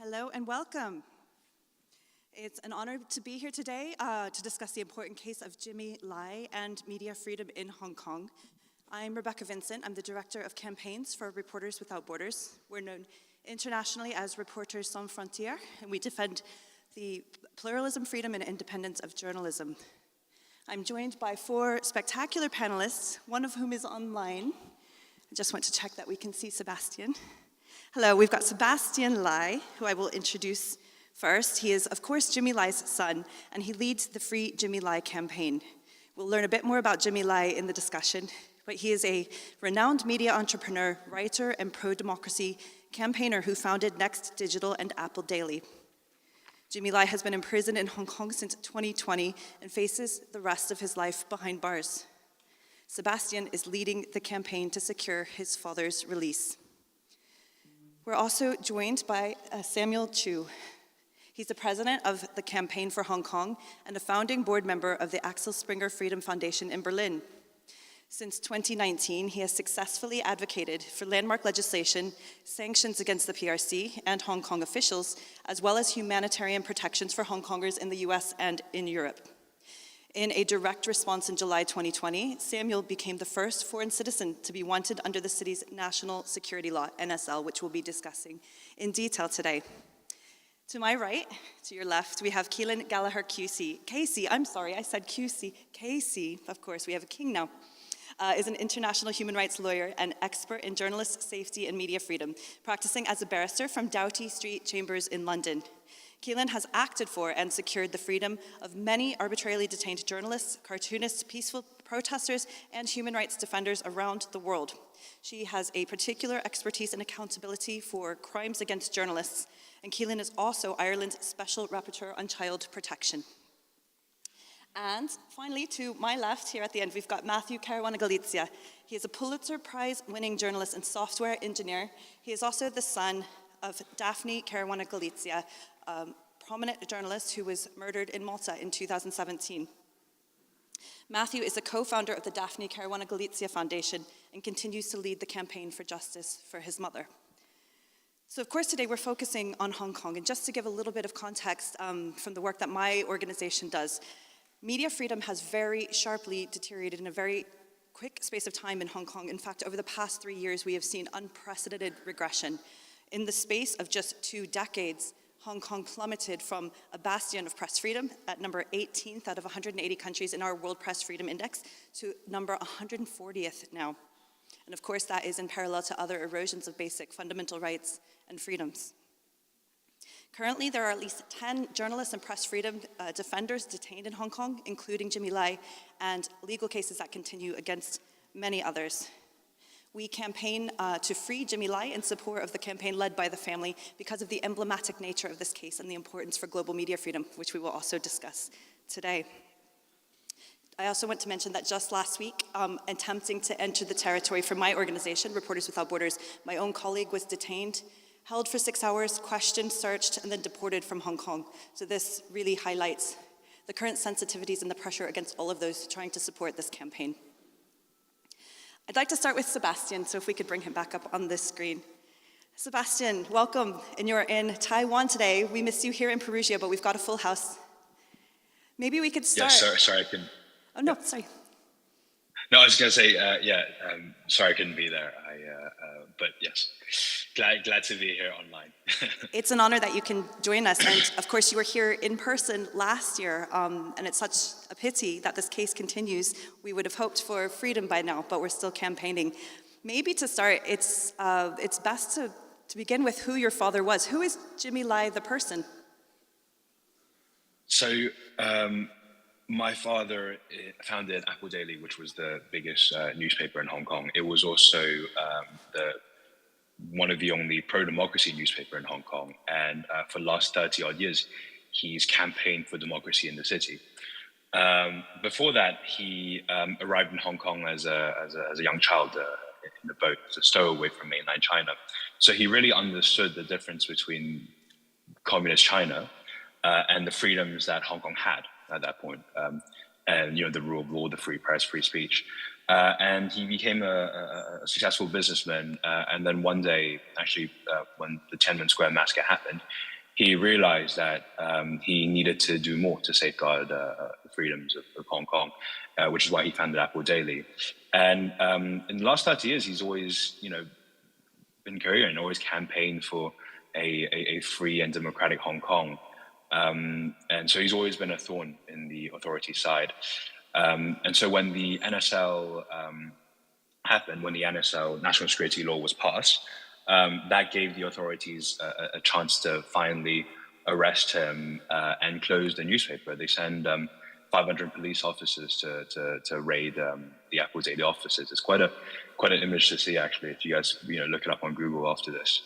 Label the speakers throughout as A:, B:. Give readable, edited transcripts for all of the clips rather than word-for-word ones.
A: Hello and welcome. It's an honor to be here today to discuss the important case of Jimmy Lai and media freedom in Hong Kong. I'm Rebecca Vincent. I'm the Director of Campaigns for Reporters Without Borders. We're known internationally as Reporters Sans Frontières, and we defend the pluralism, freedom, and independence of journalism. I'm joined by four spectacular panelists, one of whom is online. I just want to check that we can see Sebastian. Hello, we've got Sebastian Lai, who I will introduce first. He is, of course, Jimmy Lai's son, and he leads the Free Jimmy Lai campaign. We'll learn a bit more about Jimmy Lai in the discussion, but he is a renowned media entrepreneur, writer, and pro-democracy campaigner who founded Next Digital and Apple Daily. Jimmy Lai has been imprisoned in Hong Kong since 2020 and faces the rest of his life behind bars. Sebastian is leading the campaign to secure his father's release. We're also joined by Samuel Chu. He's the president of the Campaign for Hong Kong and a founding board member of the Axel Springer Freedom Foundation in Berlin. Since 2019, he has successfully advocated for landmark legislation, sanctions against the PRC and Hong Kong officials, as well as humanitarian protections for Hong Kongers in the US and in Europe. In a direct response in July 2020, Samuel became the first foreign citizen to be wanted under the city's National Security Law, NSL, which we'll be discussing in detail today. To my right, to your left, we have Keelan Gallagher QC. Casey, I'm sorry, I said QC. Casey, of course, we have a king now, is an international human rights lawyer and expert in journalist safety and media freedom, practicing as a barrister from Doughty Street Chambers in London. Keelan has acted for and secured the freedom of many arbitrarily detained journalists, cartoonists, peaceful protesters, and human rights defenders around the world. She has a particular expertise and accountability for crimes against journalists, and Keelan is also Ireland's Special Rapporteur on Child Protection. And finally, to my left here at the end, we've got Matthew Caruana-Galizia. He is a Pulitzer Prize-winning journalist and software engineer. He is also the son of Daphne Caruana-Galizia, a prominent journalist who was murdered in Malta in 2017. Matthew is the co-founder of the Daphne Caruana-Galizia Foundation and continues to lead the campaign for justice for his mother. So of course today we're focusing on Hong Kong, and just to give a little bit of context from the work that my organization does, media freedom has very sharply deteriorated in a very quick space of time in Hong Kong. In fact, over the past 3 years, we have seen unprecedented regression. In the space of just 2 decades, Hong Kong plummeted from a bastion of press freedom at number 18th out of 180 countries in our World Press Freedom Index to number 140th now. And of course, that is in parallel to other erosions of basic fundamental rights and freedoms. Currently, there are at least 10 journalists and press freedom defenders detained in Hong Kong, including Jimmy Lai, and legal cases that continue against many others. We campaign to free Jimmy Lai in support of the campaign led by the family because of the emblematic nature of this case and the importance for global media freedom, which we will also discuss today. I also want to mention that just last week, attempting to enter the territory for my organization, Reporters Without Borders, my own colleague was detained, held for 6 hours, questioned, searched, and then deported from Hong Kong. So this really highlights the current sensitivities and the pressure against all of those trying to support this campaign. I'd like to start with Sebastian, so if we could bring him back up on this screen. Sebastian, welcome, and you're in Taiwan today. We miss you here in Perugia, but we've got a full house. Maybe we could start.
B: Yeah, sorry, I couldn't.
A: Oh, no, sorry.
B: No, I was going to say, sorry I couldn't be there. But yes, glad to be here online.
A: It's an honor that you can join us. And of course, you were here in person last year. And it's such a pity that this case continues. We would have hoped for freedom by now, but we're still campaigning. Maybe to start, it's best to begin with who your father was. Who is Jimmy Lai, the person?
B: So, my father founded Apple Daily, which was the biggest newspaper in Hong Kong. It was also one of the only pro-democracy newspaper in Hong Kong. And for the last 30 odd years, he's campaigned for democracy in the city. Before that, he arrived in Hong Kong as a young child in a boat, as a stowaway from mainland China. So he really understood the difference between communist China and the freedoms that Hong Kong had at that point, and the rule of law, the free press, free speech. And he became a successful businessman. And then one day, actually, when the Tiananmen Square massacre happened, he realized that he needed to do more to safeguard the freedoms of Hong Kong, which is why he founded Apple Daily. And in the last 30 years, he's always, been coherent, always campaigned for a free and democratic Hong Kong. And so he's always been a thorn in the authority side. And so when the NSL happened, when the NSL National Security Law was passed, that gave the authorities a chance to finally arrest him and close the newspaper. They send 500 police officers to raid the Apple Daily offices. It's quite an image to see, actually, if you guys look it up on Google after this.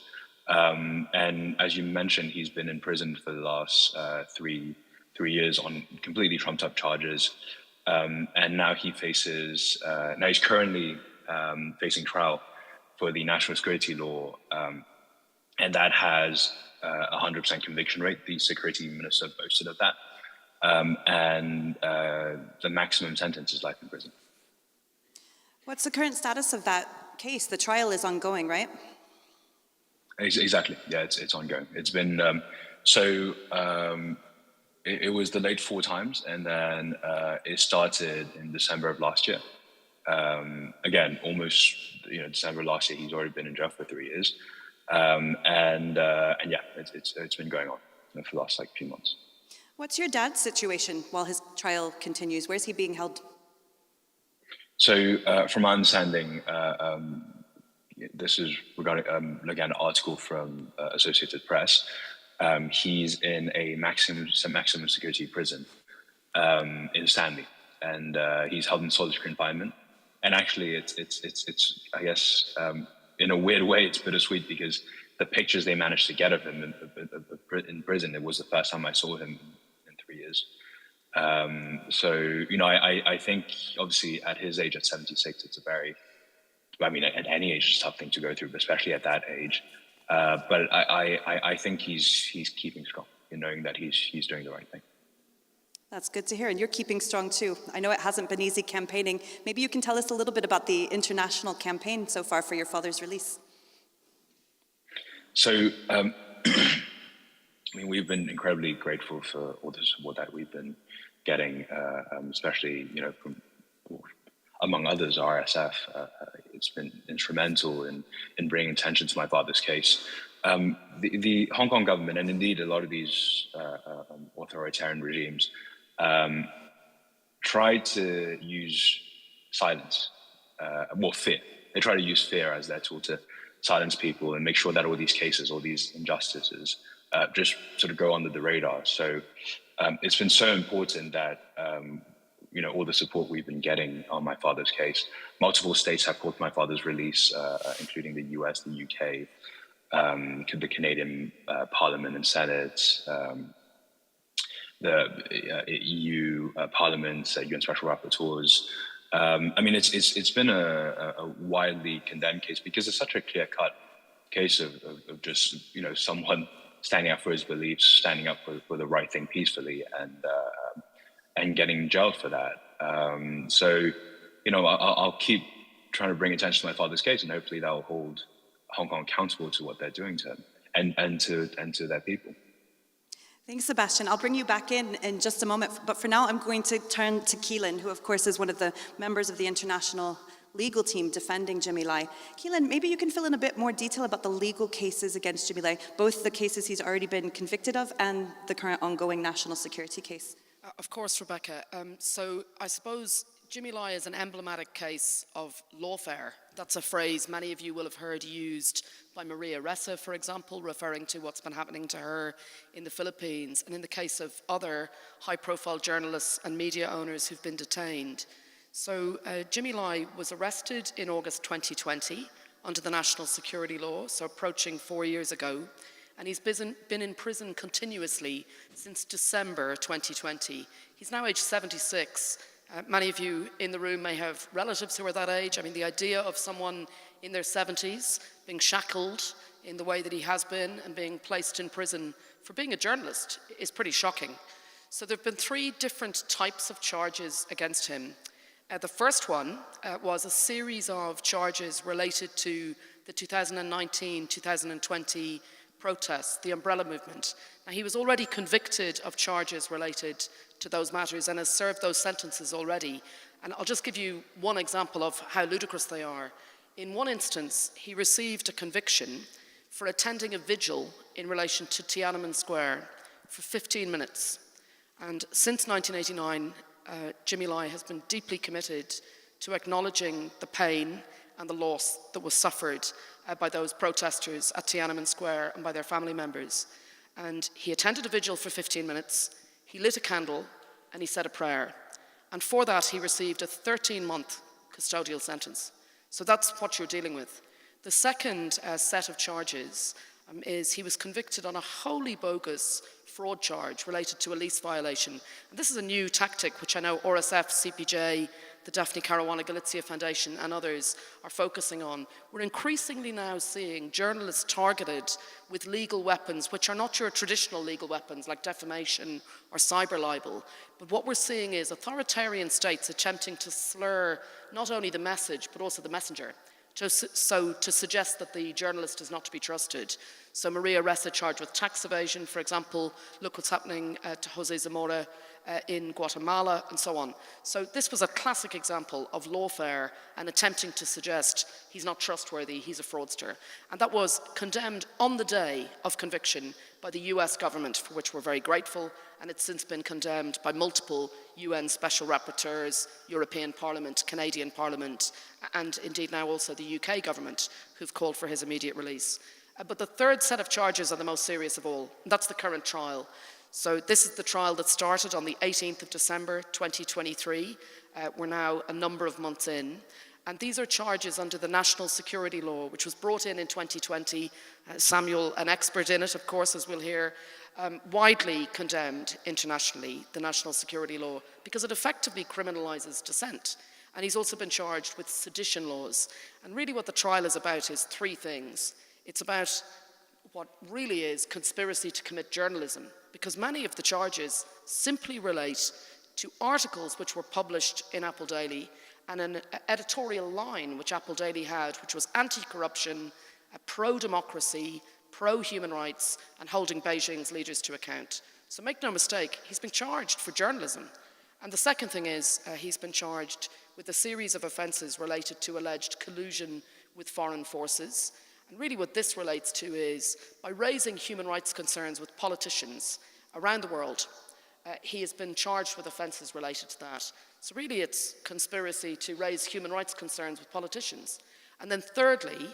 B: And as you mentioned, he's been in prison for the last 3 years on completely trumped up charges. And now he's currently facing trial for the national security law, and that has a 100% conviction rate. The security minister boasted of that, and the maximum sentence is life in prison.
A: What's the current status of that case? The trial is ongoing, right?
B: Exactly. Yeah, it's ongoing. It's been it was delayed 4 times, and then it started in December of last year. Again, almost December last year. He's already been in jail for 3 years, and yeah, it's been going on for the last few months.
A: What's your dad's situation while his trial continues? Where's he being held?
B: So, from my understanding, this is regarding again an article from Associated Press. He's in a maximum security prison in Stanley, and he's held in solitary confinement. And actually, it's I guess in a weird way, it's bittersweet, because the pictures they managed to get of him in prison, it was the first time I saw him in 3 years. So I think obviously at his age, at 76, it's at any age, it's a tough thing to go through, but especially at that age. But I think he's keeping strong in knowing that he's doing the right thing.
A: That's good to hear, and you're keeping strong too. I know it hasn't been easy campaigning. Maybe you can tell us a little bit about the international campaign so far for your father's release.
B: So, we've been incredibly grateful for all the support that we've been getting, especially, from, among others, RSF. It's been instrumental in bringing attention to my father's case. The Hong Kong government, and indeed a lot of these authoritarian regimes, try to use silence, fear. They try to use fear as their tool to silence people and make sure that all these cases, all these injustices, just sort of go under the radar. So it's been so important that all the support we've been getting on my father's case. Multiple states have called for my father's release, including the US, the UK, the Canadian Parliament and Senate, the EU Parliament, UN Special Rapporteurs. It's been a widely condemned case because it's such a clear-cut case of just someone standing up for his beliefs, standing up for the right thing peacefully, and getting jailed for that. I'll keep trying to bring attention to my father's case, and hopefully that will hold Hong Kong accountable to what they're doing to him and to their people.
A: Thanks, Sebastian. I'll bring you back in just a moment, but for now I'm going to turn to Keelan, who of course is one of the members of the international legal team defending Jimmy Lai. Keelan, maybe you can fill in a bit more detail about the legal cases against Jimmy Lai, both the cases he's already been convicted of and the current ongoing national security case.
C: Of course, Rebecca. So I suppose Jimmy Lai is an emblematic case of lawfare. That's a phrase many of you will have heard used by Maria Ressa, for example, referring to what's been happening to her in the Philippines, and in the case of other high-profile journalists and media owners who've been detained. So Jimmy Lai was arrested in August 2020 under the national security law, so approaching 4 years ago, and he's been in prison continuously since December 2020. He's now aged 76. Many of you in the room may have relatives who are that age. I mean, the idea of someone in their 70s being shackled in the way that he has been and being placed in prison for being a journalist is pretty shocking. So there have been 3 different types of charges against him. The first one was a series of charges related to the 2019-2020 protests, the umbrella movement. Now, he was already convicted of charges related to those matters and has served those sentences already. And I'll just give you one example of how ludicrous they are. In one instance, he received a conviction for attending a vigil in relation to Tiananmen Square for 15 minutes. And since 1989, Jimmy Lai has been deeply committed to acknowledging the pain and the loss that was suffered by those protesters at Tiananmen Square and by their family members. And he attended a vigil for 15 minutes, he lit a candle, and he said a prayer. And for that, he received a 13-month custodial sentence. So that's what you're dealing with. The second set of charges is he was convicted on a wholly bogus fraud charge related to a lease violation. And this is a new tactic which I know RSF, CPJ, the Daphne Caruana Galizia Foundation and others are focusing on. We're increasingly now seeing journalists targeted with legal weapons which are not your traditional legal weapons like defamation or cyber libel. But what we're seeing is authoritarian states attempting to slur not only the message but also the messenger. To suggest that the journalist is not to be trusted. So Maria Ressa charged with tax evasion, for example. Look what's happening to Jose Zamora in Guatemala, and so on. So this was a classic example of lawfare and attempting to suggest he's not trustworthy, he's a fraudster. And that was condemned on the day of conviction by the US government, for which we're very grateful, and it's since been condemned by multiple UN special rapporteurs, European Parliament, Canadian Parliament, and indeed now also the UK government, who've called for his immediate release. But the third set of charges are the most serious of all, and that's the current trial. So this is the trial that started on the 18th of December 2023. We're now a number of months in. And these are charges under the national security law, which was brought in 2020. Samuel, an expert in it, of course, as we'll hear, widely condemned internationally, the national security law, because it effectively criminalizes dissent. And he's also been charged with sedition laws. And really what the trial is about is three things. It's about what really is conspiracy to commit journalism, because many of the charges simply relate to articles which were published in Apple Daily and an editorial line which Apple Daily had, which was anti-corruption, pro-democracy, pro-human rights, and holding Beijing's leaders to account. So make no mistake, he's been charged for journalism. And the second thing is he's been charged with a series of offences related to alleged collusion with foreign forces. And really what this relates to is, by raising human rights concerns with politicians around the world, he has been charged with offences related to that. So really it's conspiracy to raise human rights concerns with politicians. And then thirdly,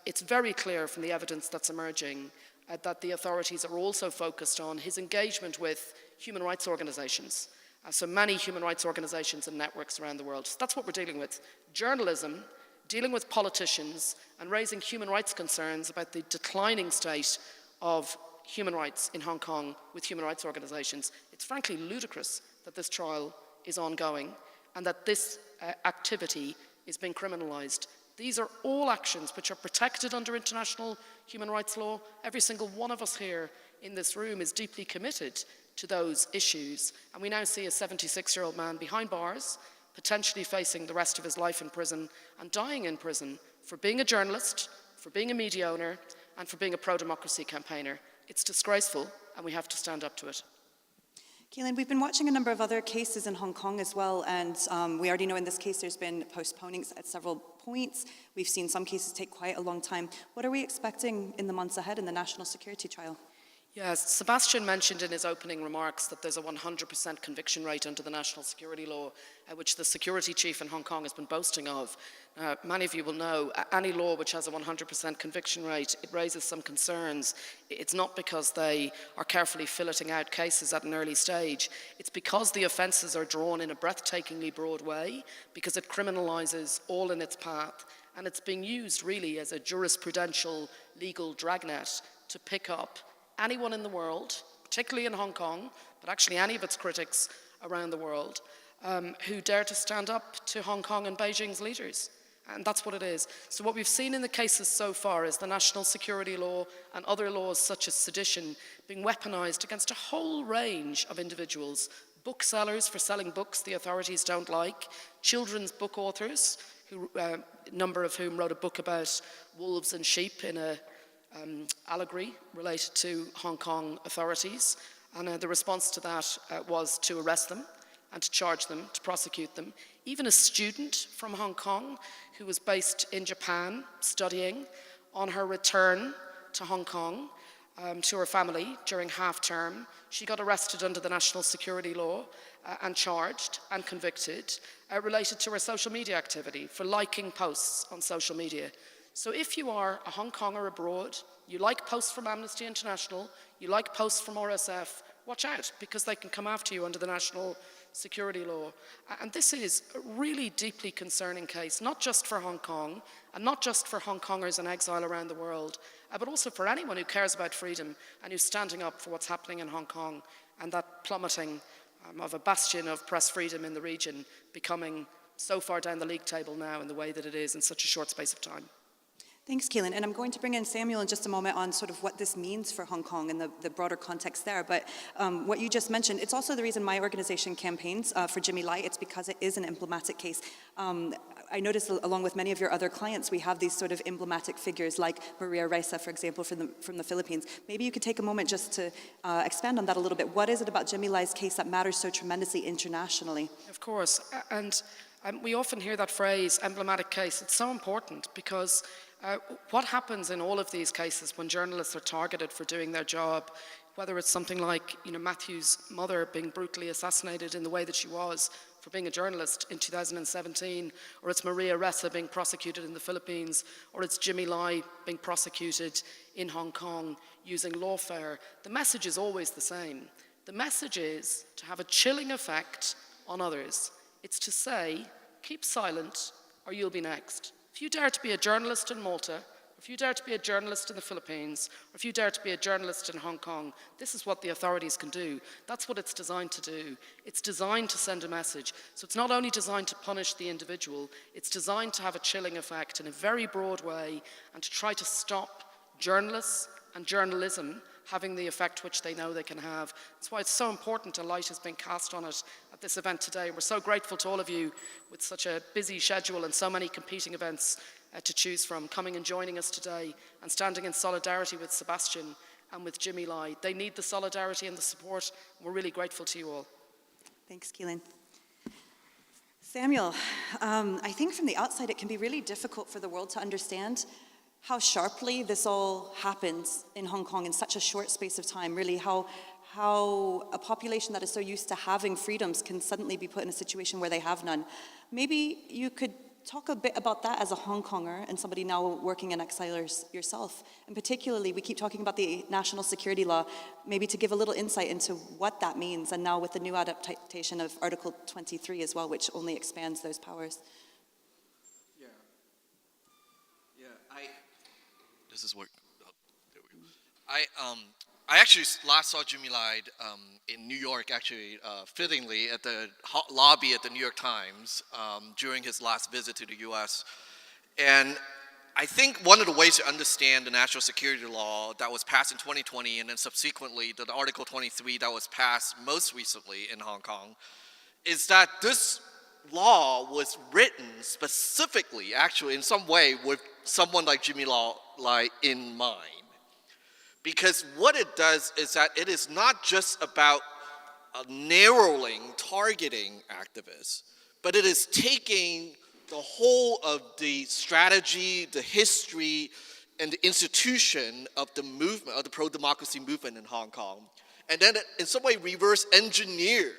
C: it's very clear from the evidence that's emerging that the authorities are also focused on his engagement with human rights organisations. So many human rights organisations and networks around the world. So that's what we're dealing with. Journalism, dealing with politicians and raising human rights concerns about the declining state of human rights in Hong Kong with human rights organisations. It's frankly ludicrous that this trial is ongoing and that this activity is being criminalised. These are all actions which are protected under international human rights law. Every single one of us here in this room is deeply committed to those issues. And we now see a 76-year-old man behind bars, potentially facing the rest of his life in prison and dying in prison for being a journalist, for being a media owner, and for being a pro-democracy campaigner. It's disgraceful, and we have to stand up to it.
A: Keelan, we've been watching a number of other cases in Hong Kong as well, and we already know in this case there's been postponings at several points. We've seen some cases take quite a long time. What are we expecting in the months ahead in the national security trial?
C: Yes, Sebastian mentioned in his opening remarks that there's a 100% conviction rate under the national security law, which the security chief in Hong Kong has been boasting of. Many of you will know, any law which has a 100% conviction rate, it raises some concerns. It's not because they are carefully filleting out cases at an early stage. It's because the offences are drawn in a breathtakingly broad way, because it criminalises all in its path, and it's being used really as a jurisprudential legal dragnet to pick up anyone in the world, particularly in Hong Kong, but actually any of its critics around the world, who dare to stand up to Hong Kong and Beijing's leaders. And that's what it is. So what we've seen in the cases so far is the national security law and other laws such as sedition being weaponized against a whole range of individuals. Booksellers for selling books the authorities don't like, children's book authors, a number of whom wrote a book about wolves and sheep in a allegory related to Hong Kong authorities. And the response to that was to arrest them and to charge them, to prosecute them. Even a student from Hong Kong who was based in Japan studying, on her return to Hong Kong to her family during half-term, she got arrested under the national security law and charged and convicted related to her social media activity for liking posts on social media. So if you are a Hong Konger abroad, you like posts from Amnesty International, you like posts from RSF, watch out, because they can come after you under the national security law. And this is a really deeply concerning case, not just for Hong Kong, and not just for Hong Kongers in exile around the world, but also for anyone who cares about freedom and who's standing up for what's happening in Hong Kong and that plummeting of a bastion of press freedom in the region becoming so far down the league table now in the way that it is in such a short space of time.
A: Thanks, Keelan. And I'm going to bring in Samuel in just a moment on sort of what this means for Hong Kong and the broader context there. But what you just mentioned, it's also the reason my organization campaigns for Jimmy Lai. It's because it is an emblematic case. I noticed, along with many of your other clients, we have these sort of emblematic figures like Maria Ressa, for example, from the Philippines. Maybe you could take a moment just to expand on that a little bit. What is it about Jimmy Lai's case that matters so tremendously internationally?
C: Of course. And we often hear that phrase, emblematic case. It's so important because what happens in all of these cases when journalists are targeted for doing their job, whether it's something like Matthew's mother being brutally assassinated in the way that she was for being a journalist in 2017, or it's Maria Ressa being prosecuted in the Philippines, or it's Jimmy Lai being prosecuted in Hong Kong using lawfare, the message is always the same. The message is to have a chilling effect on others. It's to say, keep silent or you'll be next. If you dare to be a journalist in Malta, if you dare to be a journalist in the Philippines, or if you dare to be a journalist in Hong Kong, this is what the authorities can do. That's what it's designed to do. It's designed to send a message. So it's not only designed to punish the individual, it's designed to have a chilling effect in a very broad way and to try to stop journalists and journalism having the effect which they know they can have. That's why it's so important a light has been cast on it at this event today. We're so grateful to all of you with such a busy schedule and so many competing events to choose from, coming and joining us today and standing in solidarity with Sebastian and with Jimmy Lai. They need the solidarity and the support. We're really grateful to you all.
A: Thanks, Keelan. Samuel, I think from the outside it can be really difficult for the world to understand how sharply this all happens in Hong Kong in such a short space of time, really how a population that is so used to having freedoms can suddenly be put in a situation where they have none. Maybe you could talk a bit about that as a Hong Konger and somebody now working in exile yourself. And particularly, we keep talking about the national security law, maybe to give a little insight into what that means, and now with the new adaptation of Article 23 as well, which only expands those powers.
D: This is work. Oh, there we go. I actually last saw Jimmy Lai in New York, actually, fittingly, at the lobby at the New York Times during his last visit to the U.S. And I think one of the ways to understand the national security law that was passed in 2020 and then subsequently the Article 23 that was passed most recently in Hong Kong is that this law was written specifically, actually, in some way with someone like Jimmy Lai in mind. Because what it does is that it is not just about narrowing, targeting activists, but it is taking the whole of the strategy, the history, and the institution of the movement, of the pro-democracy movement in Hong Kong, and then in some way reverse engineer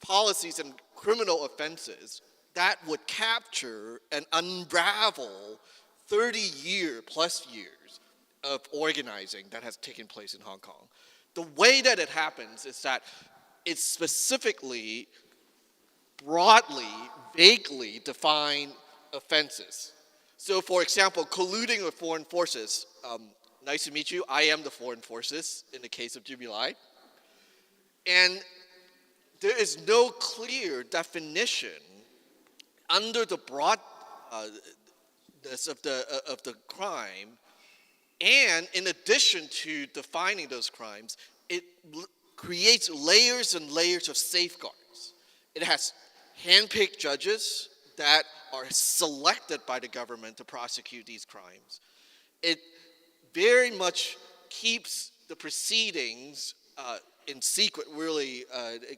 D: policies and criminal offenses that would capture and unravel 30-plus years of organizing that has taken place in Hong Kong. The way that it happens is that it's specifically, broadly, vaguely define offenses. So for example, colluding with foreign forces. Nice to meet you. I am the foreign forces in the case of Jimmy Lai. And there is no clear definition under the broadness of the crime. And in addition to defining those crimes, it creates layers and layers of safeguards. It has handpicked judges that are selected by the government to prosecute these crimes. It very much keeps the proceedings in secret, really,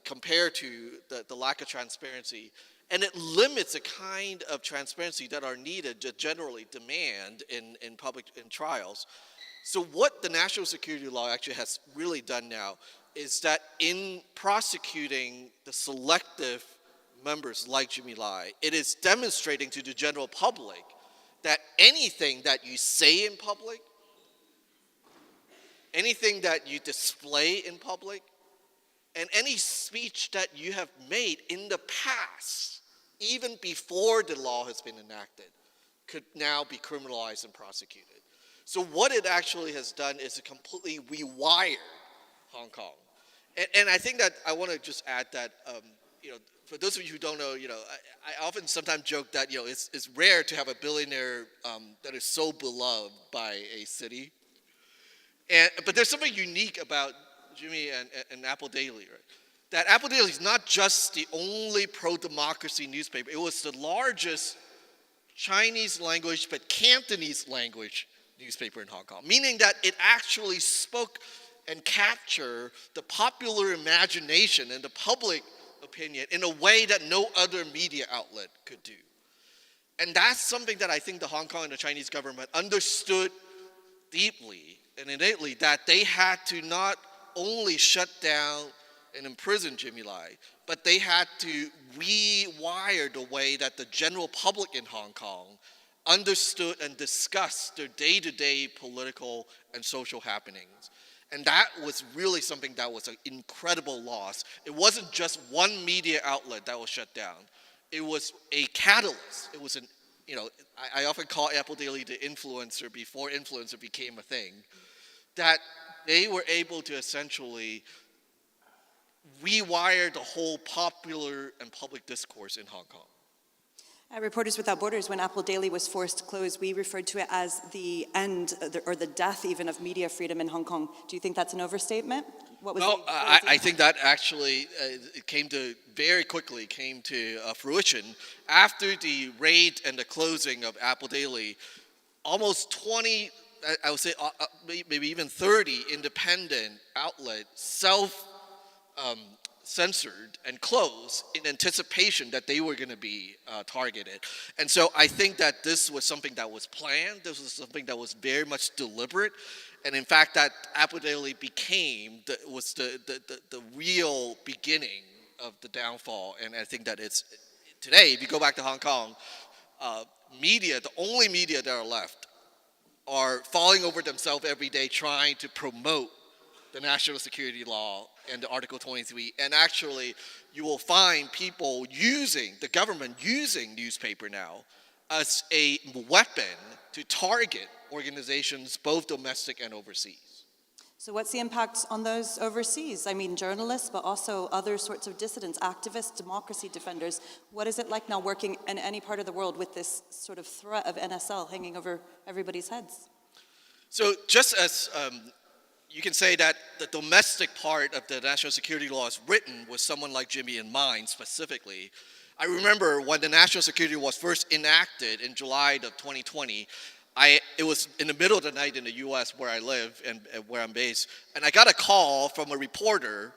D: compared to the lack of transparency. And it limits the kind of transparency that are needed to generally demand in trials. So what the national security law actually has really done now is that in prosecuting the selective members like Jimmy Lai, it is demonstrating to the general public that anything that you say in public, anything that you display in public, and any speech that you have made in the past, even before the law has been enacted, could now be criminalized and prosecuted. So what it actually has done is it completely rewired Hong Kong. And I think that I want to just add that, for those of you who don't know, I often sometimes joke that, it's rare to have a billionaire that is so beloved by a city. But there's something unique about Jimmy and Apple Daily, right? That Apple Daily is not just the only pro-democracy newspaper. It was the largest Chinese language but Cantonese language newspaper in Hong Kong, meaning that it actually spoke and captured the popular imagination and the public opinion in a way that no other media outlet could do. And that's something that I think the Hong Kong and the Chinese government understood deeply and innately, that they had to not only shut down and imprison Jimmy Lai, but they had to rewire the way that the general public in Hong Kong understood and discussed their day-to-day political and social happenings. And that was really something that was an incredible loss. It wasn't just one media outlet that was shut down. It was a catalyst. It was I often call Apple Daily the influencer before influencer became a thing, that they were able to essentially rewire the whole popular and public discourse in Hong Kong.
A: At Reporters Without Borders, when Apple Daily was forced to close, we referred to it as the end, or the death even, of media freedom in Hong Kong. Do you think that's an overstatement?
D: I think that actually it very quickly came to fruition. After the raid and the closing of Apple Daily, almost 20, I would say maybe even 30 independent outlets censored and closed in anticipation that they were going to be targeted. And so I think that this was something that was planned. This was something that was very much deliberate. And in fact, that Apple Daily became the real beginning of the downfall. And I think that it's today, if you go back to Hong Kong, media, the only media that are left, are falling over themselves every day trying to promote the national security law and the Article 23. And actually, you will find people the government using newspaper now as a weapon to target organizations both domestic and overseas.
A: So what's the impact on those overseas? I mean, journalists, but also other sorts of dissidents, activists, democracy defenders. What is it like now working in any part of the world with this sort of threat of NSL hanging over everybody's heads?
D: So just as you can say that the domestic part of the national security law is written with someone like Jimmy in mind specifically, I remember when the national security law was first enacted in July of 2020, it was in the middle of the night in the US where I live and where I'm based, and I got a call from a reporter,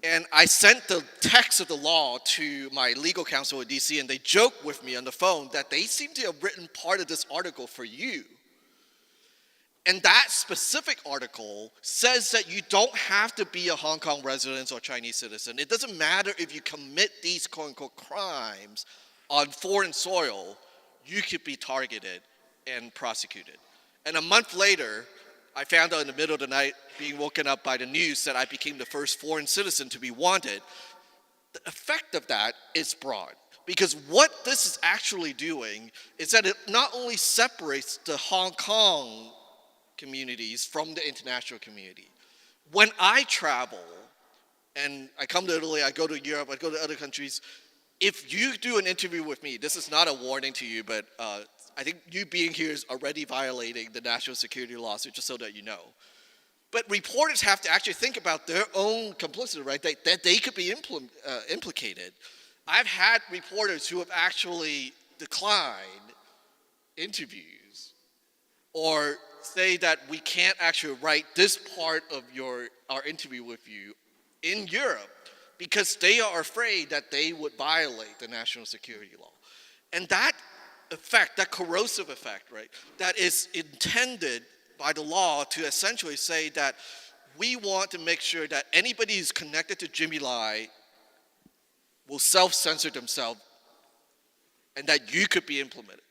D: and I sent the text of the law to my legal counsel in DC, and they joked with me on the phone that they seem to have written part of this article for you. And that specific article says that you don't have to be a Hong Kong resident or Chinese citizen. It doesn't matter if you commit these quote-unquote crimes on foreign soil, you could be targeted and prosecuted. And a month later, I found out in the middle of the night, being woken up by the news, that I became the first foreign citizen to be wanted. The effect of that is broad. Because what this is actually doing is that it not only separates the Hong Kong communities from the international community. When I travel, and I come to Italy, I go to Europe, I go to other countries, if you do an interview with me, this is not a warning to you, but I think you being here is already violating the national security laws, just so that you know. But reporters have to actually think about their own complicity, right? That they could be implicated. I've had reporters who have actually declined interviews or say that we can't actually write this part of our interview with you in Europe because they are afraid that they would violate the national security law. And that effect, that corrosive effect, right, that is intended by the law to essentially say that we want to make sure that anybody who's connected to Jimmy Lai will self-censor themselves and that you could be implemented.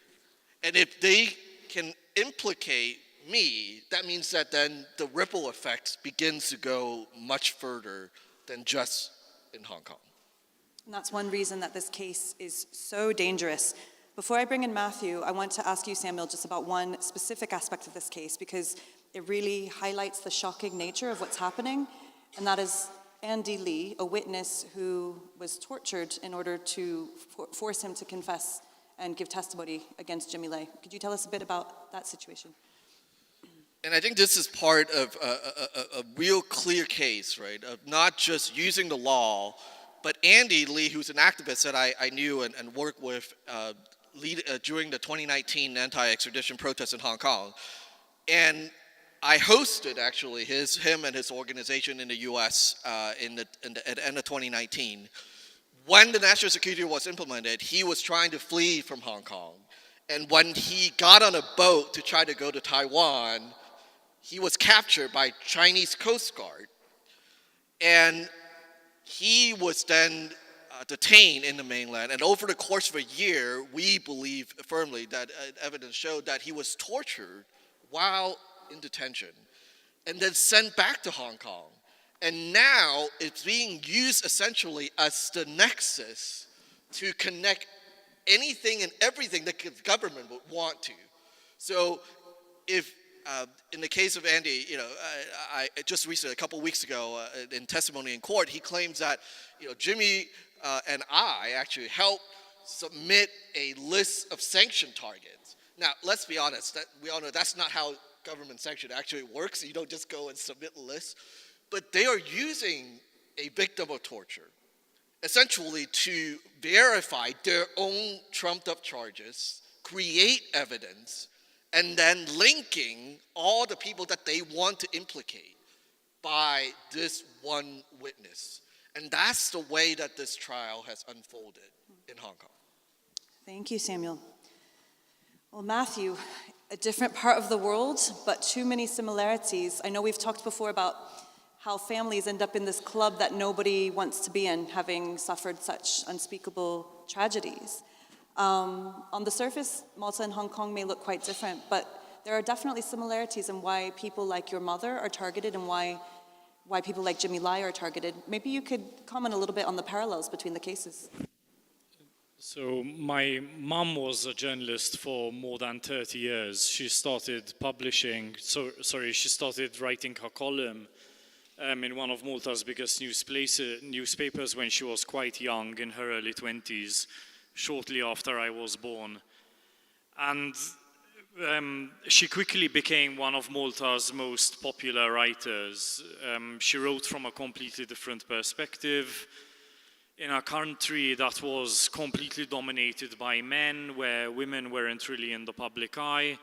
D: And if they can implicate me, that means that then the ripple effect begins to go much further than just in Hong Kong.
A: And that's one reason that this case is so dangerous. Before I bring in Matthew, I want to ask you, Samuel, just about one specific aspect of this case, because it really highlights the shocking nature of what's happening, and that is Andy Lee, a witness who was tortured in order to force him to confess and give testimony against Jimmy Lai. Could you tell us a bit about that situation?
D: And I think this is part of a real clear case, right, of not just using the law, but Andy Lee, who's an activist that I knew and worked with during the 2019 anti-extradition protests in Hong Kong. And I hosted, actually, him and his organization in the U.S. At the end of 2019. When the national security was implemented, he was trying to flee from Hong Kong. And when he got on a boat to try to go to Taiwan, he was captured by Chinese Coast Guard. And he was then detained in the mainland. And over the course of a year, we believe firmly that evidence showed that he was tortured while in detention and then sent back to Hong Kong. And now it's being used essentially as the nexus to connect anything and everything that the government would want to. So if, in the case of Andy, I just recently, a couple of weeks ago, in testimony in court, he claims that, Jimmy and I actually helped submit a list of sanction targets. Now, let's be honest, we all know that's not how government sanction actually works. You don't just go and submit a list. But they are using a victim of torture, essentially to verify their own trumped-up charges, create evidence, and then linking all the people that they want to implicate by this one witness. And that's the way that this trial has unfolded in Hong Kong.
A: Thank you, Samuel. Well, Matthew, a different part of the world, but too many similarities. I know we've talked before about how families end up in this club that nobody wants to be in, having suffered such unspeakable tragedies. On the surface, Malta and Hong Kong may look quite different, but there are definitely similarities in why people like your mother are targeted and why people like Jimmy Lai are targeted. Maybe you could comment a little bit on the parallels between the cases.
E: So my mom was a journalist for more than 30 years. She started writing her column in one of Malta's biggest newspapers when she was quite young, in her early 20s, shortly after I was born. And she quickly became one of Malta's most popular writers. She wrote from a completely different perspective, in a country that was completely dominated by men, where women weren't really in the public eye.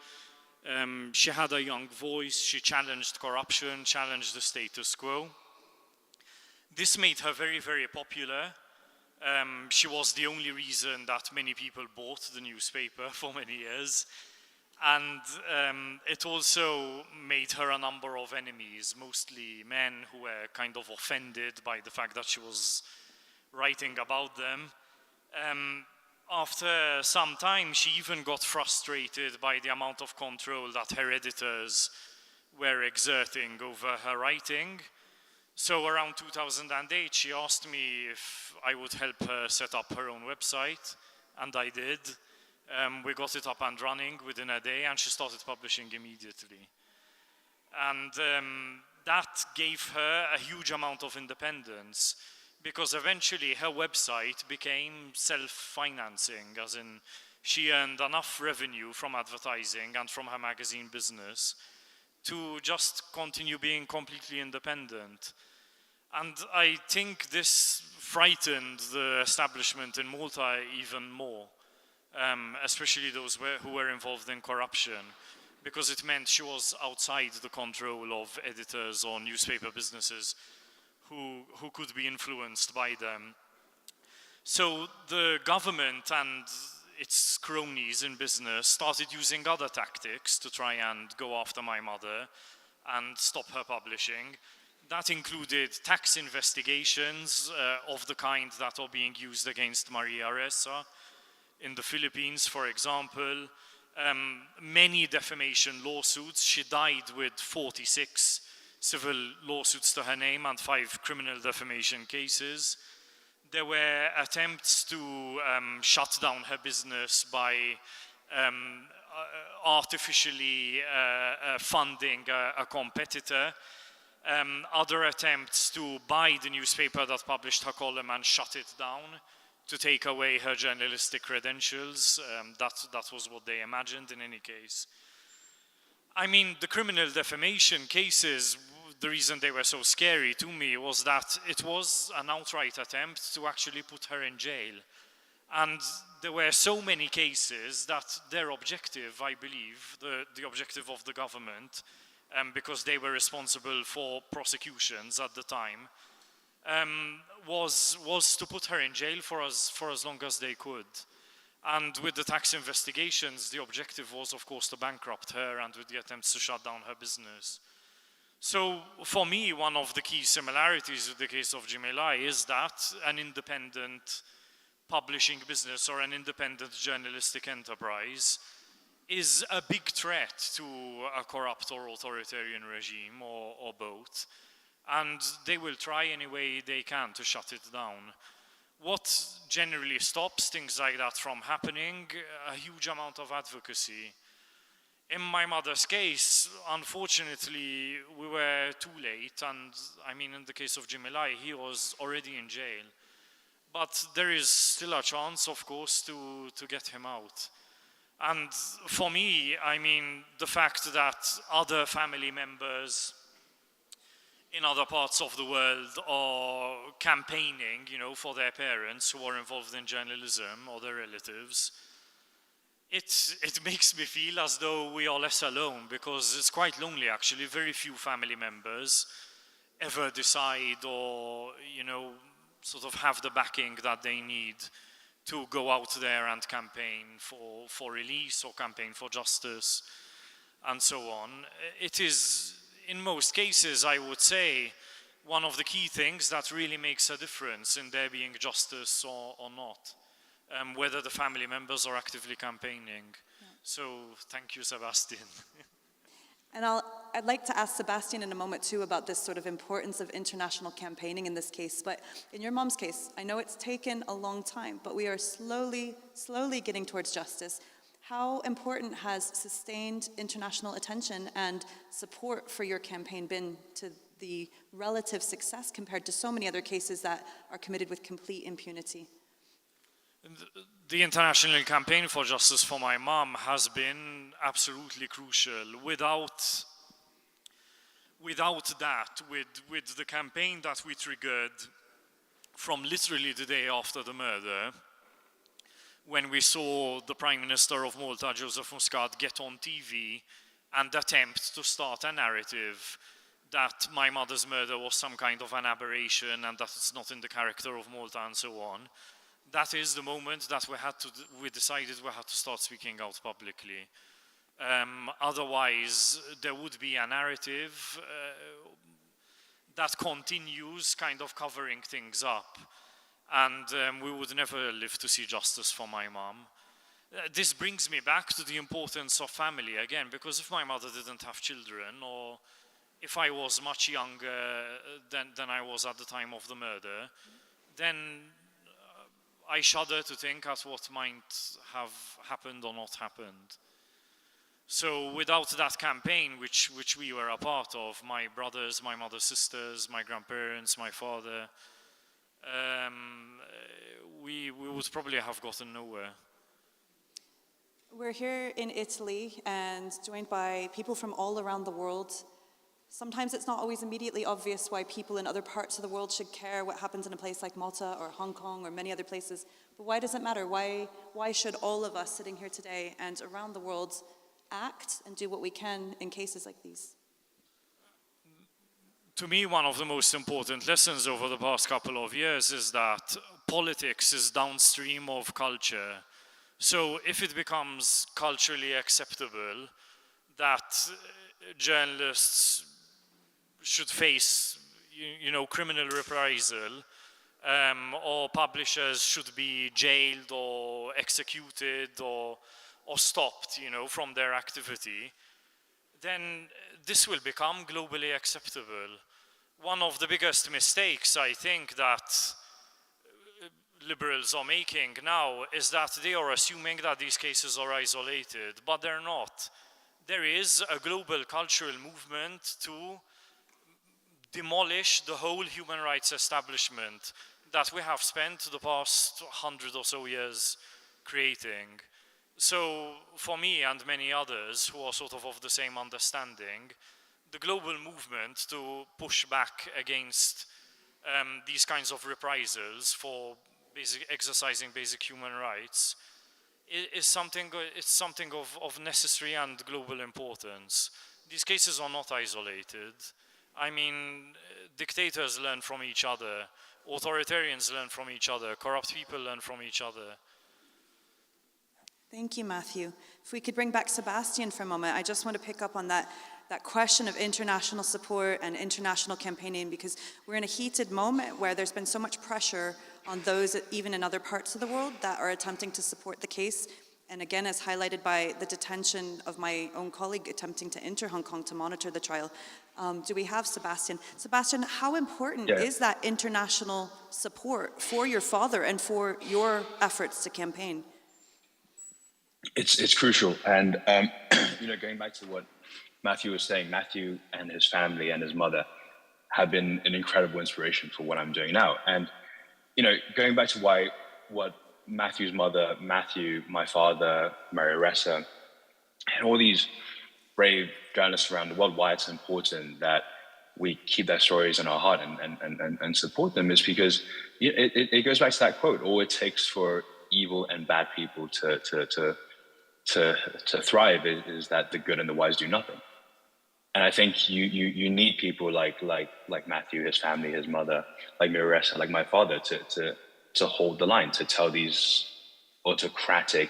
E: She had a young voice, she challenged corruption, challenged the status quo. This made her very, very popular. She was the only reason that many people bought the newspaper for many years. And it also made her a number of enemies, mostly men who were kind of offended by the fact that she was writing about them. After some time, she even got frustrated by the amount of control that her editors were exerting over her writing. So around 2008, she asked me if I would help her set up her own website, and I did. We got it up and running within a day, and she started publishing immediately. And that gave her a huge amount of independence, because eventually her website became self-financing, as in she earned enough revenue from advertising and from her magazine business to just continue being completely independent. And I think this frightened the establishment in Malta even more, especially those who were involved in corruption, because it meant she was outside the control of editors or newspaper businesses who could be influenced by them. So the government and its cronies in business started using other tactics to try and go after my mother and stop her publishing. That included tax investigations of the kind that are being used against Maria Ressa in the Philippines, for example. Many defamation lawsuits. She died with 46 civil lawsuits to her name and 5 criminal defamation cases. There were attempts to shut down her business by artificially funding a competitor. Other attempts to buy the newspaper that published her column and shut it down, to take away her journalistic credentials. That was what they imagined in any case. I mean, the criminal defamation cases, the reason they were so scary to me was that it was an outright attempt to actually put her in jail. And there were so many cases that their objective, I believe, the objective of the government, because they were responsible for prosecutions at the time, was to put her in jail for as long as they could. And with the tax investigations, the objective was, of course, to bankrupt her, and with the attempts to shut down her business. So for me, one of the key similarities with the case of Jimmy Lai is that an independent publishing business or an independent journalistic enterprise is a big threat to a corrupt or authoritarian regime, or both. And they will try any way they can to shut it down. What generally stops things like that from happening? A huge amount of advocacy. In my mother's case, unfortunately, we were too late, and I mean, in the case of Jimmy Lai, he was already in jail. But there is still a chance, of course, to get him out. And for me, I mean, the fact that other family members in other parts of the world are campaigning, you know, for their parents who are involved in journalism or their relatives, it makes me feel as though we are less alone, because it's quite lonely, actually. Very few family members ever decide or, you know, sort of have the backing that they need to go out there and campaign for release or campaign for justice and so on. It is, in most cases, I would say, one of the key things that really makes a difference in there being justice or not, whether the family members are actively campaigning. Yeah. So thank you, Sebastian.
A: And I'd like to ask Sebastian in a moment too about this sort of importance of international campaigning in this case. But in your mom's case, I know it's taken a long time, but we are slowly getting towards justice. How important has sustained international attention and support for your campaign been to the relative success compared to so many other cases that are committed with complete impunity?
E: The international campaign for justice for my mom has been absolutely crucial. Without that, with the campaign that we triggered from literally the day after the murder, when we saw the Prime Minister of Malta, Joseph Muscat, get on TV and attempt to start a narrative that my mother's murder was some kind of an aberration and that it's not in the character of Malta and so on, that is the moment that we decided we had to start speaking out publicly. Otherwise, there would be a narrative that continues kind of covering things up, and we would never live to see justice for my mom. This brings me back to the importance of family again, because if my mother didn't have children, or if I was much younger than I was at the time of the murder, then I shudder to think at what might have happened or not happened. So without that campaign, which we were a part of, my brothers, my mother's sisters, my grandparents, my father, we would probably have gotten nowhere.
A: We're here in Italy and joined by people from all around the world. Sometimes it's not always immediately obvious why people in other parts of the world should care what happens in a place like Malta or Hong Kong or many other places. But why does it matter? Why should all of us sitting here today and around the world act and do what we can in cases like these?
E: To me, one of the most important lessons over the past couple of years is that politics is downstream of culture. So if it becomes culturally acceptable that journalists should face, criminal reprisal, or publishers should be jailed or executed or stopped, from their activity, then this will become globally acceptable. One of the biggest mistakes I think that liberals are making now is that they are assuming that these cases are isolated, but they're not. There is a global cultural movement to demolish the whole human rights establishment that we have spent the past 100 or so years creating. So for me and many others who are sort of the same understanding, the global movement to push back against these kinds of reprisals for exercising basic human rights is something of necessary and global importance. These cases are not isolated. I mean, dictators learn from each other, authoritarians learn from each other, corrupt people learn from each other.
A: Thank you, Matthew. If we could bring back Sebastian for a moment, I just want to pick up on that question of international support and international campaigning, because we're in a heated moment where there's been so much pressure on those, even in other parts of the world, that are attempting to support the case. And again, as highlighted by the detention of my own colleague attempting to enter Hong Kong to monitor the trial. Do we have Sebastian? Sebastian, how important is that international support for your father and for your efforts to campaign?
B: It's crucial. And, going back to what Matthew was saying, Matthew and his family and his mother have been an incredible inspiration for what I'm doing now. And, going back to what Matthew's mother, Matthew, my father, Maria Ressa, and all these brave journalists around the world, why it's important that we keep their stories in our heart and support them is because it goes back to that quote, all it takes for evil and bad people to thrive is that the good and the wise do nothing. And I think you need people like Matthew, his family, his mother, like Maria Ressa, like my father to hold the line, to tell these autocratic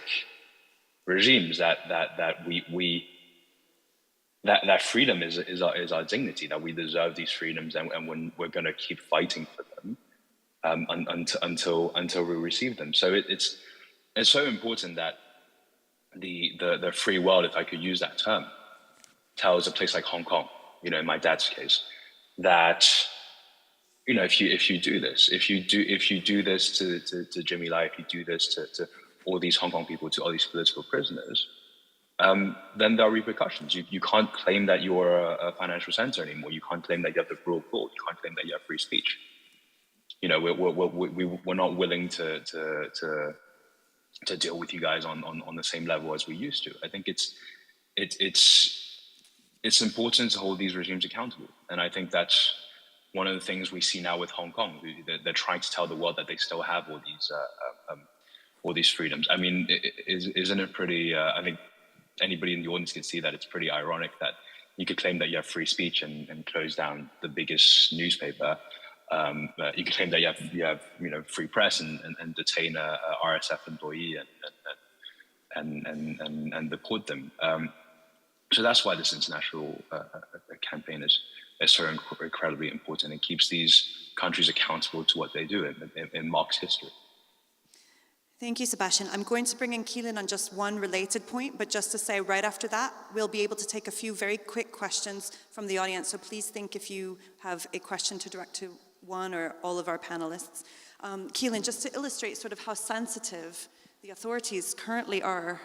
B: regimes that freedom is our dignity, that we deserve these freedoms, and we're going to keep fighting for them until we receive them. So it's so important that the free world, if I could use that term, tells a place like Hong Kong, in my dad's case, that if you do this to Jimmy Lai, if you do this to all these Hong Kong people, to all these political prisoners, then there are repercussions. You can't claim that you're a financial center anymore. You can't claim that you have the rule of law. You can't claim that you have free speech. We're not willing to deal with you guys on the same level as we used to. I think it's important to hold these regimes accountable, and I think that's one of the things we see now with Hong Kong. They're trying to tell the world that they still have all these freedoms. I mean, isn't it pretty? I think anybody in the audience can see that it's pretty ironic that you could claim that you have free speech and close down the biggest newspaper. You could claim that you have free press and detain a RSF employee and deport them. So that's why this international campaign is so incredibly important and keeps these countries accountable to what they do in Mark's history.
A: Thank you, Sebastian. I'm going to bring in Keelan on just one related point, but just to say right after that, we'll be able to take a few very quick questions from the audience. So please think if you have a question to direct to one or all of our panelists. Keelan, just to illustrate sort of how sensitive the authorities currently are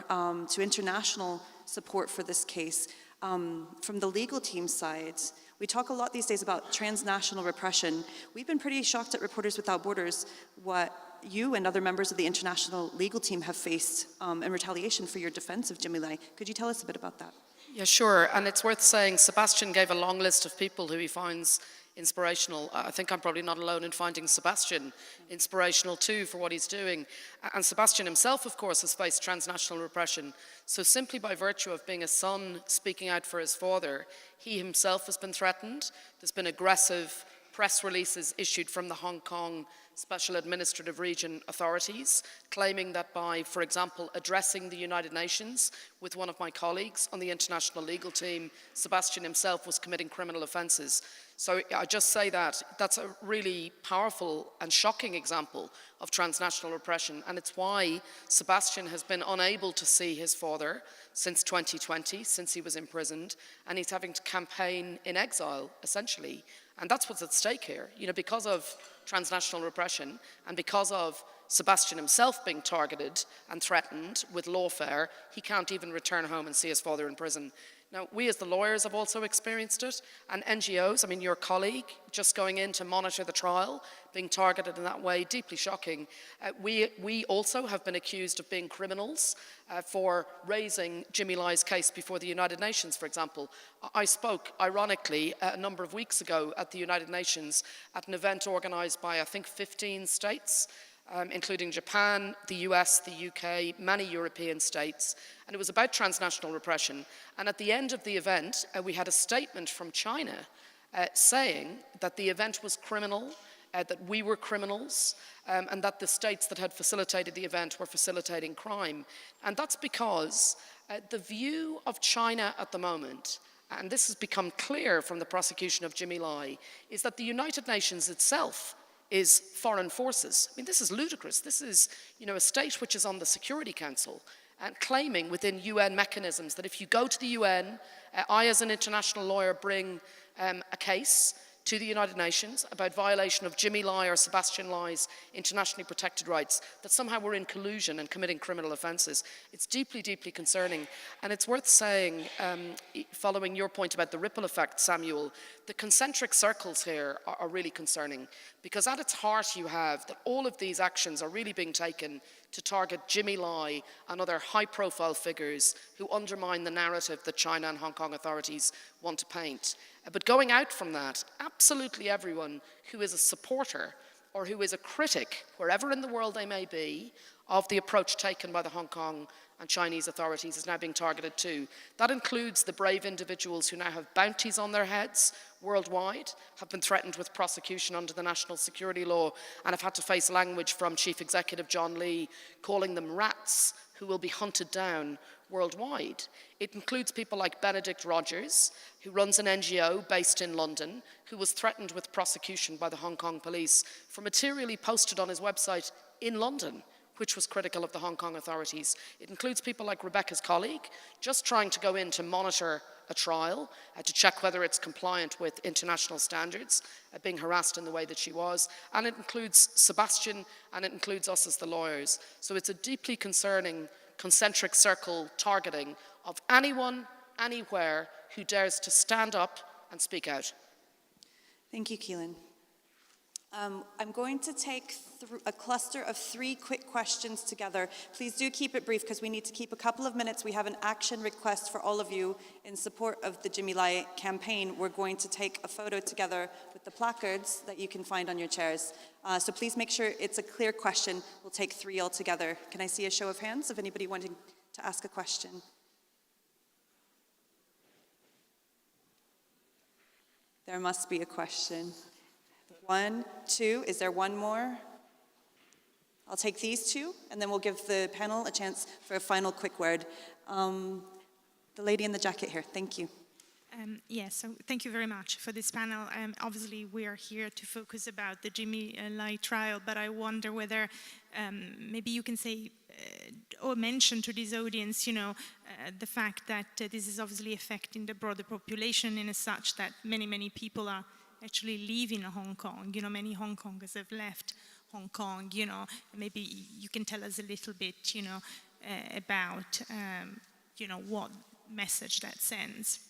A: to international support for this case, from the legal team side, we talk a lot these days about transnational repression. We've been pretty shocked at Reporters Without Borders what you and other members of the international legal team have faced in retaliation for your defense of Jimmy Lai. Could you tell us a bit about that?
C: Yeah, sure. And it's worth saying Sebastian gave a long list of people who he finds inspirational. I think I'm probably not alone in finding Sebastian inspirational too for what he's doing. And Sebastian himself, of course, has faced transnational repression. So simply by virtue of being a son speaking out for his father, he himself has been threatened. There's been aggressive press releases issued from the Hong Kong Special Administrative Region authorities, claiming that by, for example, addressing the United Nations with one of my colleagues on the international legal team, Sebastian himself was committing criminal offences. So I just say that that's a really powerful and shocking example of transnational repression, and it's why Sebastian has been unable to see his father since 2020, since he was imprisoned, and he's having to campaign in exile, essentially. And that's what's at stake here. You know, because of transnational repression and because of Sebastian himself being targeted and threatened with lawfare, he can't even return home and see his father in prison. Now, we as the lawyers have also experienced it, and NGOs, I mean, your colleague just going in to monitor the trial, being targeted in that way, deeply shocking. We also have been accused of being criminals for raising Jimmy Lai's case before the United Nations, for example. I spoke, ironically, a number of weeks ago at the United Nations at an event organized by, I think, 15 states, including Japan, the US, the UK, many European states, and it was about transnational repression. And at the end of the event, we had a statement from China saying that the event was criminal, that we were criminals, and that the states that had facilitated the event were facilitating crime. And that's because the view of China at the moment, and this has become clear from the prosecution of Jimmy Lai, is that the United Nations itself is foreign forces. I mean, this is ludicrous. This is, you know, a state which is on the Security Council and claiming within UN mechanisms that if you go to the UN, I as an international lawyer bring a case to the United Nations about violation of Jimmy Lai or Sebastian Lai's internationally protected rights, that somehow we're in collusion and committing criminal offences. It's deeply, deeply concerning. And it's worth saying, following your point about the ripple effect, Samuel, the concentric circles here are really concerning, because at its heart you have that all of these actions are really being taken to target Jimmy Lai and other high-profile figures who undermine the narrative that China and Hong Kong authorities want to paint. But going out from that, absolutely everyone who is a supporter or who is a critic, wherever in the world they may be, of the approach taken by the Hong Kong and Chinese authorities is now being targeted too. That includes the brave individuals who now have bounties on their heads worldwide, have been threatened with prosecution under the national security law, and have had to face language from Chief Executive John Lee calling them rats who will be hunted down worldwide. It includes people like Benedict Rogers, who runs an NGO based in London, who was threatened with prosecution by the Hong Kong police for material he posted on his website in London, which was critical of the Hong Kong authorities. It includes people like Rebecca's colleague, just trying to go in to monitor a trial, to check whether it's compliant with international standards, being harassed in the way that she was. And it includes Sebastian, and it includes us as the lawyers. So it's a deeply concerning concentric circle targeting of anyone, anywhere, who dares to stand up and speak out.
A: Thank you, Keelan. I'm going to take a cluster of 3 quick questions together. Please do keep it brief because we need to keep a couple of minutes. We have an action request for all of you in support of the Jimmy Lai campaign. We're going to take a photo together with the placards that you can find on your chairs. So please make sure it's a clear question. We'll take 3 all together. Can I see a show of hands of anybody wanting to ask a question? There must be a question. 1, 2, is there one more? I'll take these 2, and then we'll give the panel a chance for a final quick word. The lady in the jacket here, thank you.
F: Yes, so thank you very much for this panel. Obviously, we are here to focus about the Jimmy Lai trial, but I wonder whether maybe you can say or mention to this audience, you know, the fact that this is obviously affecting the broader population in as such that many people are actually leaving Hong Kong. You know, many Hong Kongers have left Hong Kong. You know, maybe you can tell us a little bit, you know, about, you know, what message that sends.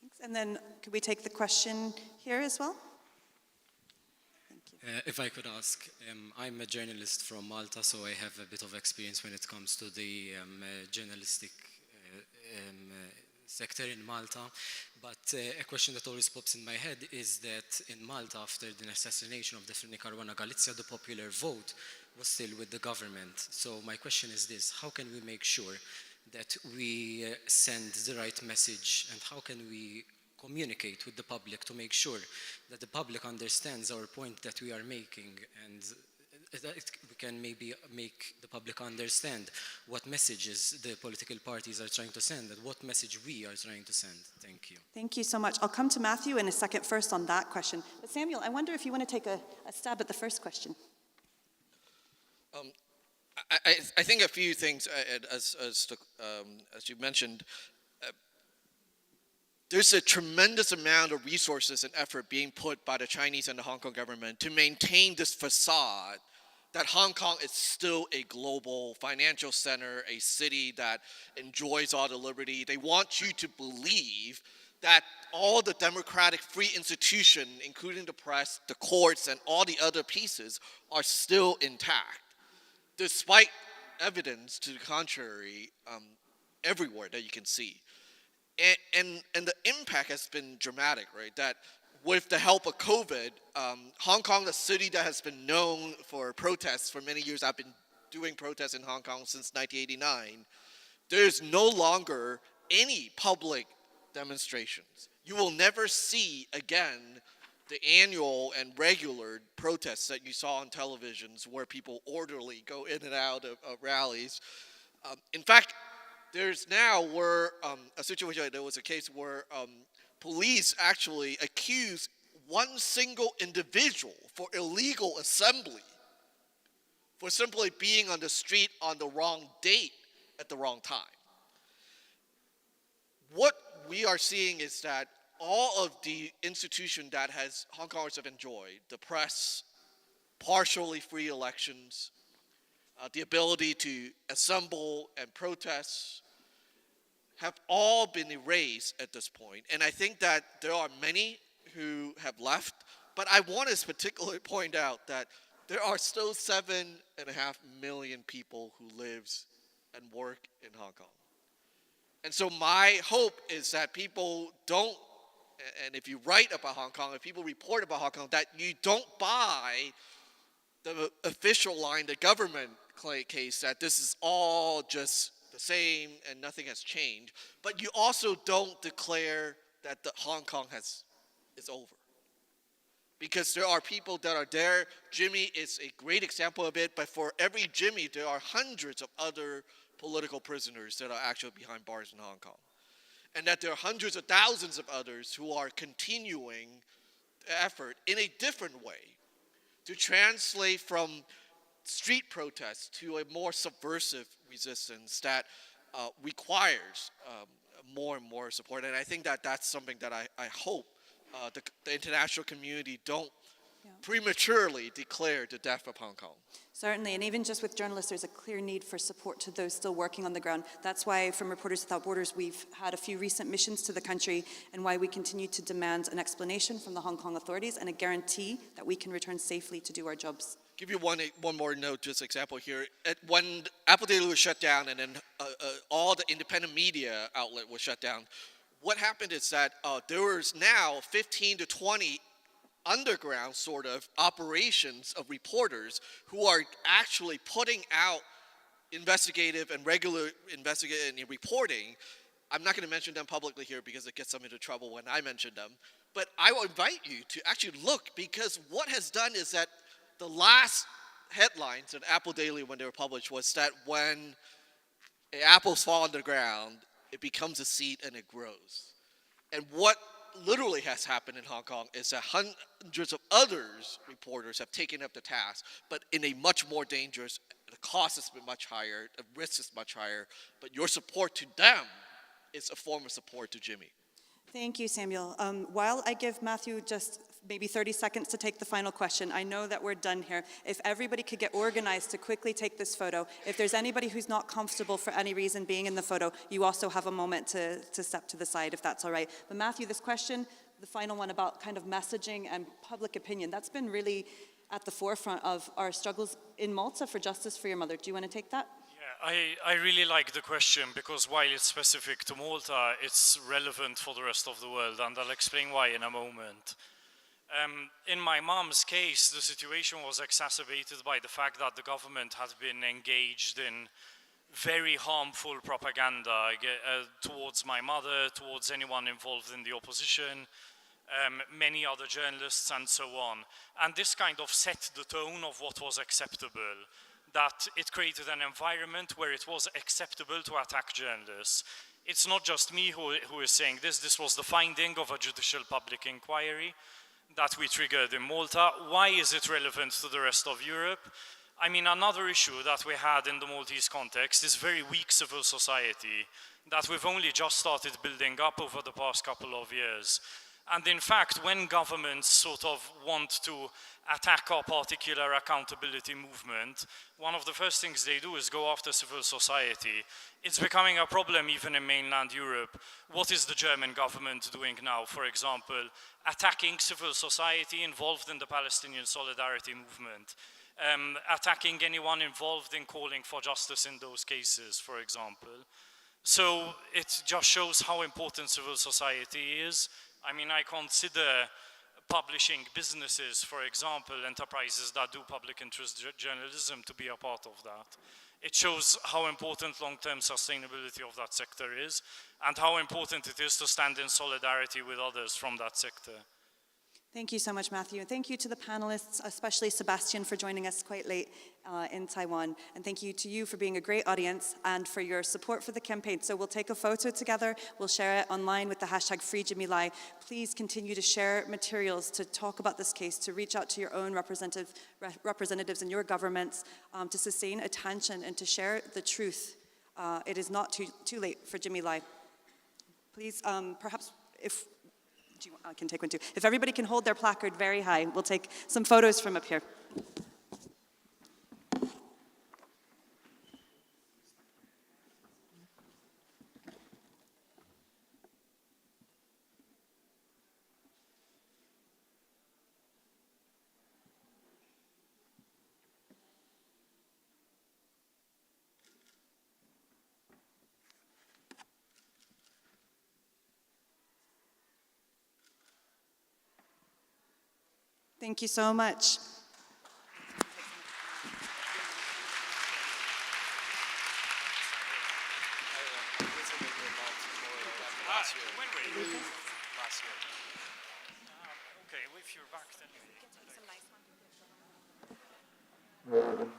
A: Thanks. And then could we take the question here as well? Thank you.
G: If I could ask, I'm a journalist from Malta, so I have a bit of experience when it comes to the journalistic sector in Malta. But a question that always pops in my head is that in Malta, after the assassination of Daphne Caruana Galizia, the popular vote was still with the government. So my question is this: how can we make sure that we send the right message, and how can we communicate with the public to make sure that the public understands our point that we are making, and that we can maybe make the public understand what messages the political parties are trying to send and what message we are trying to send. Thank you.
A: Thank you so much. I'll come to Matthew in a second first on that question. But Samuel, I wonder if you want to take a stab at the first question.
D: I think a few things, as you mentioned, there's a tremendous amount of resources and effort being put by the Chinese and the Hong Kong government to maintain this facade that Hong Kong is still a global financial center, a city that enjoys all the liberty. They want you to believe that all the democratic free institutions, including the press, the courts, and all the other pieces, are still intact, despite evidence to the contrary everywhere that you can see. And the impact has been dramatic, right? That with the help of COVID, Hong Kong, a city that has been known for protests for many years, I've been doing protests in Hong Kong since 1989, there's no longer any public demonstrations. You will never see again the annual and regular protests that you saw on televisions where people orderly go in and out of rallies. In fact, there's now a situation, there was a case where police actually accused one single individual for illegal assembly, for simply being on the street on the wrong date at the wrong time. What we are seeing is that all of the institution that Hong Kongers have enjoyed, the press, partially free elections, the ability to assemble and protest, have all been erased at this point. And I think that there are many who have left, but I want to particularly point out that there are still 7.5 million people who live and work in Hong Kong. And so my hope is that people don't, and if you write about Hong Kong, if people report about Hong Kong, that you don't buy the official line, the government case, that this is all just the same and nothing has changed, but you also don't declare that the Hong Kong is over. Because there are people that are there. Jimmy is a great example of it, but for every Jimmy, there are hundreds of other political prisoners that are actually behind bars in Hong Kong. And that there are hundreds of thousands of others who are continuing the effort in a different way to translate from street protests to a more subversive resistance that requires more and more support. And I think that that's something that I hope the international community don't prematurely declare the death of Hong Kong.
A: Certainly, and even just with journalists, there's a clear need for support to those still working on the ground. That's why from Reporters Without Borders, we've had a few recent missions to the country, and why we continue to demand an explanation from the Hong Kong authorities and a guarantee that we can return safely to do our jobs.
D: Give you one more note, just example here. When Apple Daily was shut down and then all the independent media outlet was shut down, what happened is that there was now 15 to 20 underground sort of operations of reporters who are actually putting out investigative and regular investigative and reporting. I'm not going to mention them publicly here because it gets them into trouble when I mention them. But I will invite you to actually look, because what has done is that the last headlines in Apple Daily when they were published was that when apples fall on the ground, it becomes a seed and it grows. And what literally has happened in Hong Kong is that hundreds of others reporters have taken up the task, but in a much more dangerous, the cost has been much higher, the risk is much higher, but your support to them is a form of support to Jimmy.
A: Thank you, Samuel. While I give Matthew just maybe 30 seconds to take the final question, I know that we're done here. If everybody could get organized to quickly take this photo. If there's anybody who's not comfortable for any reason being in the photo, you also have a moment to step to the side, if that's all right. But Matthew, this question, the final one about kind of messaging and public opinion, that's been really at the forefront of our struggles in Malta for justice for your mother. Do you want to take that?
E: I really like the question because while it's specific to Malta, it's relevant for the rest of the world, and I'll explain why in a moment. In my mom's case, the situation was exacerbated by the fact that the government had been engaged in very harmful propaganda towards my mother, towards anyone involved in the opposition, many other journalists, and so on. And this kind of set the tone of what was acceptable, that it created an environment where it was acceptable to attack journalists. It's not just me who is saying this. This was the finding of a judicial public inquiry that we triggered in Malta. Why is it relevant to the rest of Europe? I mean, another issue that we had in the Maltese context is very weak civil society that we've only just started building up over the past couple of years. And in fact, when governments sort of want to attack our particular accountability movement, one of the first things they do is go after civil society. It's becoming a problem even in mainland Europe. What is the German government doing now, for example? Attacking civil society involved in the Palestinian solidarity movement. Attacking anyone involved in calling for justice in those cases, for example. So it just shows how important civil society is. I mean, I consider publishing businesses, for example, enterprises that do public interest journalism to be a part of that. It shows how important long-term sustainability of that sector is and how important it is to stand in solidarity with others from that sector.
A: Thank you so much, Matthew. And thank you to the panelists, especially Sebastian for joining us quite late in Taiwan. And thank you to you for being a great audience and for your support for the campaign. So we'll take a photo together. We'll share it online with the hashtag #FreeJimmyLai. Please continue to share materials to talk about this case, to reach out to your own representatives in your governments, to sustain attention and to share the truth. It is not too late for Jimmy Lai. Please, perhaps if I can take one too. If everybody can hold their placard very high, we'll take some photos from up here. Thank you so much.
E: Last year. Okay, if you're back, then...